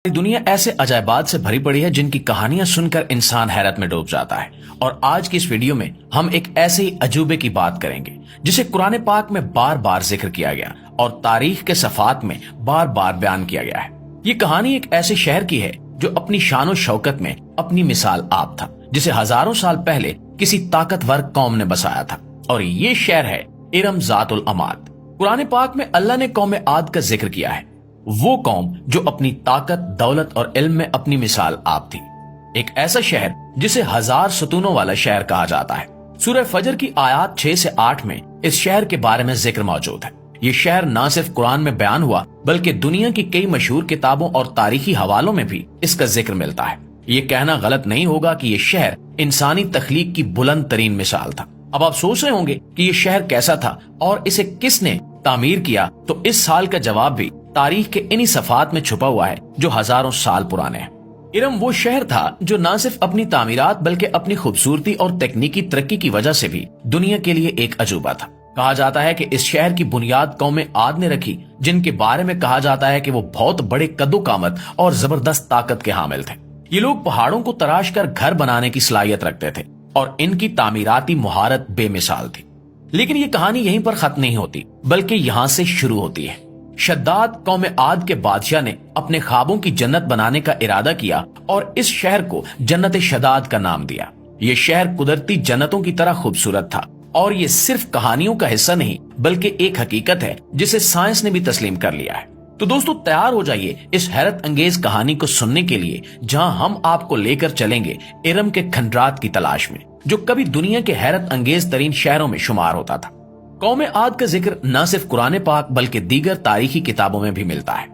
دنیا ایسے عجائبات سے بھری پڑی ہے جن کی کہانیاں سن کر انسان حیرت میں ڈوب جاتا ہے، اور آج کی اس ویڈیو میں ہم ایک ایسے ہی عجوبے کی بات کریں گے جسے قرآن پاک میں بار بار ذکر کیا گیا اور تاریخ کے صفحات میں بار بار بیان کیا گیا ہے۔ یہ کہانی ایک ایسے شہر کی ہے جو اپنی شان و شوکت میں اپنی مثال آپ تھا، جسے ہزاروں سال پہلے کسی طاقتور قوم نے بسایا تھا، اور یہ شہر ہے ارم ذات العماد۔ قرآن پاک میں اللہ نے قوم عاد کا ذکر کیا ہے، وہ قوم جو اپنی طاقت، دولت اور علم میں اپنی مثال آپ تھی۔ ایک ایسا شہر جسے 1000 ستونوں والا شہر کہا جاتا ہے۔ سورہ فجر کی آیات 6 سے 8 میں اس شہر کے بارے میں ذکر موجود ہے۔ یہ شہر نہ صرف قرآن میں بیان ہوا بلکہ دنیا کی کئی مشہور کتابوں اور تاریخی حوالوں میں بھی اس کا ذکر ملتا ہے۔ یہ کہنا غلط نہیں ہوگا کہ یہ شہر انسانی تخلیق کی بلند ترین مثال تھا۔ اب آپ سوچ رہے ہوں گے کہ یہ شہر کیسا تھا اور اسے کس نے تعمیر کیا، تو اس سال کا جواب بھی تاریخ کے انہی صفحات میں چھپا ہوا ہے جو ہزاروں سال پرانے ہیں۔ ارم وہ شہر تھا جو نہ صرف اپنی تعمیرات بلکہ اپنی خوبصورتی اور تکنیکی ترقی کی وجہ سے بھی دنیا کے لیے ایک عجوبہ تھا۔ کہا جاتا ہے کہ اس شہر کی بنیاد قوم عاد نے رکھی، جن کے بارے میں کہا جاتا ہے کہ وہ بہت بڑے قد و قامت اور زبردست طاقت کے حامل تھے۔ یہ لوگ پہاڑوں کو تراش کر گھر بنانے کی صلاحیت رکھتے تھے اور ان کی تعمیراتی مہارت بے مثال تھی۔ لیکن یہ کہانی یہیں پر ختم نہیں ہوتی بلکہ یہاں سے شروع ہوتی ہے۔ شداد قوم عاد کے بادشاہ نے اپنے خوابوں کی جنت بنانے کا ارادہ کیا اور اس شہر کو جنت شداد کا نام دیا۔ یہ شہر قدرتی جنتوں کی طرح خوبصورت تھا، اور یہ صرف کہانیوں کا حصہ نہیں بلکہ ایک حقیقت ہے جسے سائنس نے بھی تسلیم کر لیا ہے۔ تو دوستو، تیار ہو جائیے اس حیرت انگیز کہانی کو سننے کے لیے، جہاں ہم آپ کو لے کر چلیں گے ارم کے کھنڈرات کی تلاش میں، جو کبھی دنیا کے حیرت انگیز ترین شہروں میں شمار ہوتا تھا۔ قوم عاد کا ذکر نہ صرف قرآن پاک بلکہ دیگر تاریخی کتابوں میں بھی ملتا ہے۔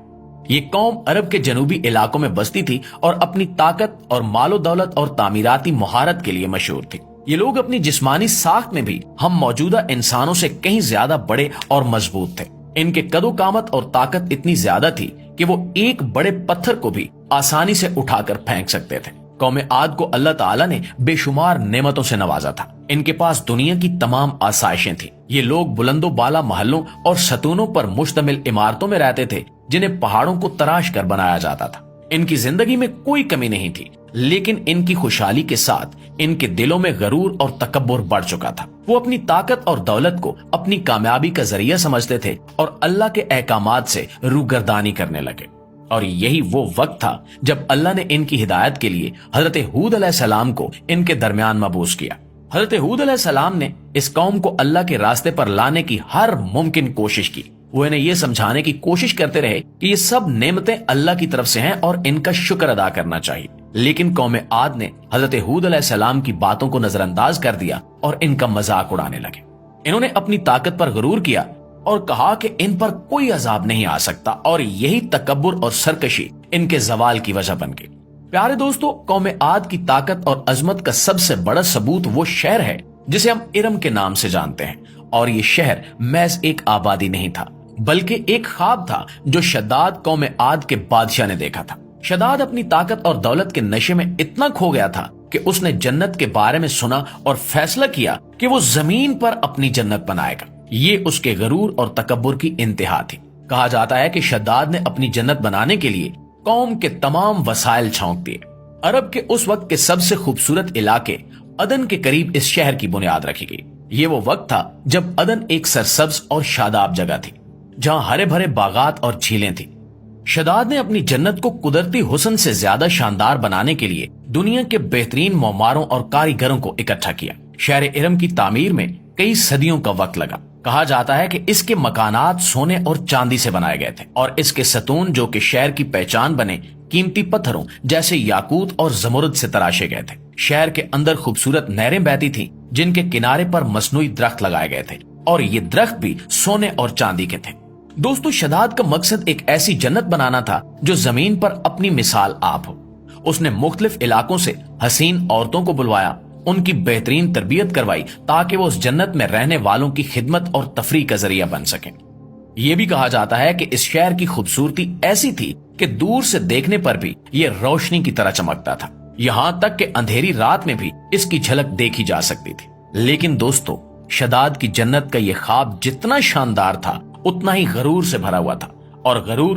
یہ قوم عرب کے جنوبی علاقوں میں بستی تھی اور اپنی طاقت اور مال و دولت اور تعمیراتی مہارت کے لیے مشہور تھی۔ یہ لوگ اپنی جسمانی ساخت میں بھی ہم موجودہ انسانوں سے کہیں زیادہ بڑے اور مضبوط تھے۔ ان کے قد و قامت اور طاقت اتنی زیادہ تھی کہ وہ ایک بڑے پتھر کو بھی آسانی سے اٹھا کر پھینک سکتے تھے۔ قوم عاد کو اللہ تعالیٰ نے بے شمار نعمتوں سے نوازا تھا۔ ان کے پاس دنیا کی تمام آسائشیں تھیں۔ یہ لوگ بلند و بالا محلوں اور ستونوں پر مشتمل عمارتوں میں رہتے تھے جنہیں پہاڑوں کو تراش کر بنایا جاتا تھا۔ ان کی زندگی میں کوئی کمی نہیں تھی، لیکن ان کی خوشحالی کے ساتھ ان کے دلوں میں غرور اور تکبر بڑھ چکا تھا۔ وہ اپنی طاقت اور دولت کو اپنی کامیابی کا ذریعہ سمجھتے تھے اور اللہ کے احکامات سے روگردانی کرنے لگے۔ اور یہی وہ وقت تھا جب اللہ نے ان کی ہدایت کے لیے حضرت ہود علیہ السلام کو ان کے درمیان مبعوث کیا۔ حضرت ہود علیہ السلام نے اس قوم کو اللہ کے راستے پر لانے کی ہر ممکن کوشش کی۔ وہ انہیں یہ سمجھانے کی کوشش کرتے رہے کہ یہ سب نعمتیں اللہ کی طرف سے ہیں اور ان کا شکر ادا کرنا چاہیے، لیکن قوم عاد نے حضرت ہود علیہ السلام کی باتوں کو نظر انداز کر دیا اور ان کا مذاق اڑانے لگے۔ انہوں نے اپنی طاقت پر غرور کیا اور کہا کہ ان پر کوئی عذاب نہیں آ سکتا، اور یہی تکبر اور سرکشی ان کے زوال کی وجہ بن گئی۔ پیارے دوستو، قوم عاد کی طاقت اور عظمت کا سب سے بڑا ثبوت وہ شہر ہے جسے ہم ارم کے نام سے جانتے ہیں، اور یہ شہر محض ایک آبادی نہیں تھا بلکہ ایک خواب تھا جو شداد قوم عاد کے بادشاہ نے دیکھا تھا۔ شداد اپنی طاقت اور دولت کے نشے میں اتنا کھو گیا تھا کہ اس نے جنت کے بارے میں سنا اور فیصلہ کیا کہ وہ زمین پر اپنی جنت بنائے گا۔ یہ اس کے غرور اور تکبر کی انتہا تھی۔ کہا جاتا ہے کہ شداد نے اپنی جنت بنانے کے لیے قوم کے تمام وسائل چھونک دیے۔ عرب کے اس وقت کے سب سے خوبصورت علاقے عدن کے قریب اس شہر کی بنیاد رکھی گئی۔ یہ وہ وقت تھا جب عدن ایک سرسبز اور شاداب جگہ تھی، جہاں ہرے بھرے باغات اور جھیلیں تھیں۔ شداد نے اپنی جنت کو قدرتی حسن سے زیادہ شاندار بنانے کے لیے دنیا کے بہترین معماروں اور کاریگروں کو اکٹھا کیا۔ شہر ارم کی تعمیر میں کئی صدیوں کا وقت لگا۔ کہا جاتا ہے کہ اس کے مکانات سونے اور چاندی سے بنائے گئے تھے، اور اس کے ستون جو کہ شہر کی پہچان بنے قیمتی پتھروں جیسے یاقوت اور زمرد سے تراشے گئے تھے۔ شہر کے اندر خوبصورت نہریں بہتی تھیں جن کے کنارے پر مصنوعی درخت لگائے گئے تھے، اور یہ درخت بھی سونے اور چاندی کے تھے۔ دوستو، شداد کا مقصد ایک ایسی جنت بنانا تھا جو زمین پر اپنی مثال آپ ہو۔ اس نے مختلف علاقوں سے حسین عورتوں کو بلوایا، ان کی بہترین تربیت کروائی تاکہ وہ اس جنت میں رہنے والوں کی خدمت اور تفریح کا ذریعہ بن سکیں۔ یہ بھی کہا جاتا ہے کہ اس شہر کی خوبصورتی ایسی تھی کہ دور سے دیکھنے پر بھی یہ روشنی کی طرح چمکتا تھا، یہاں تک کہ اندھیری رات میں بھی اس کی جھلک دیکھی جا سکتی تھی۔ لیکن دوستو، شداد کی جنت کا یہ خواب جتنا شاندار تھا اتنا ہی غرور سے بھرا ہوا تھا، اور غرور